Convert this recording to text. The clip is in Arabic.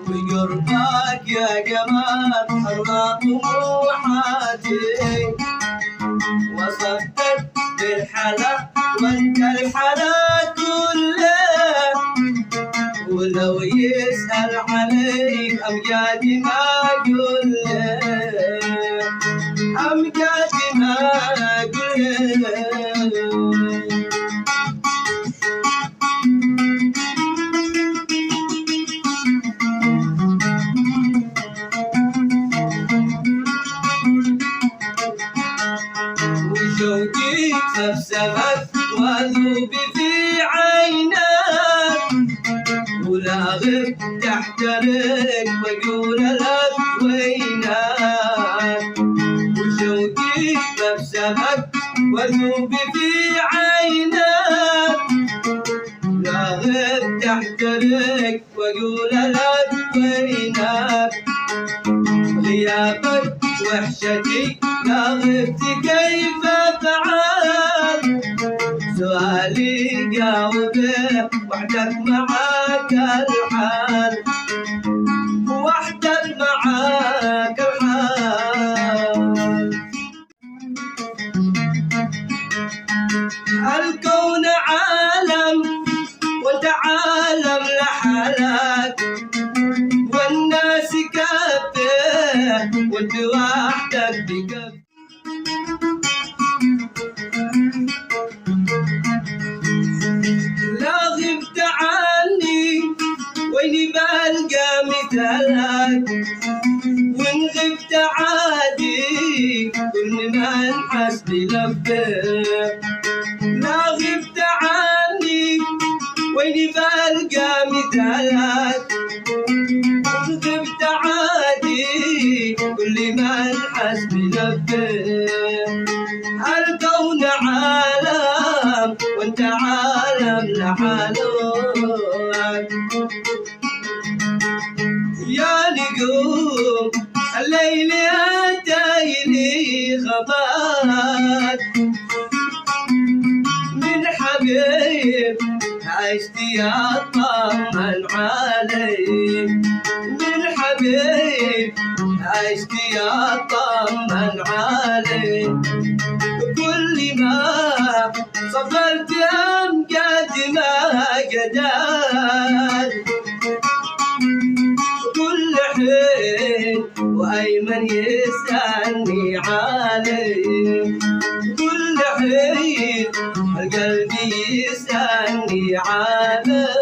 وقربك يا جمال أرضى طموحاتي، وصفتك بالحلا وانت الحلا كله، ولو يسأل عليك أمجادي ما أقول له، أمجادي ما أقول له. وشوقي سبسبت وذوبي في عينك، ولا غب تحترق واقول لك وينك. وشوقي سبسبت وذوبي في عينك، لا غب تحترق واقول لك وينك. غيابك وحشتي لا غبت كيف افعل، سؤالي جاوبه وحدك معاك الحال، وحدك معاك الحال. الكون عالم وانت عالم لحالك، والناس كفه وانت وحدك بكف. لا غبت عني ويني بلقى مثالك، وان غبت عادي كل ما انحس بلفه. لا غبت عني ويني بلقى مثالك، وان غبت عادي كل ما انحس بلفه. الكون عالم وانت عالم لحالك، يا نجوم الليل اتيني خبرك، من حبيب عشت اطمن عليك، من حبيب عشت اطمن عليك. كل ما صبرت امجد ما قدر، كل حين وايمن يسالني عليك، كل حين القلب يسالني عليك.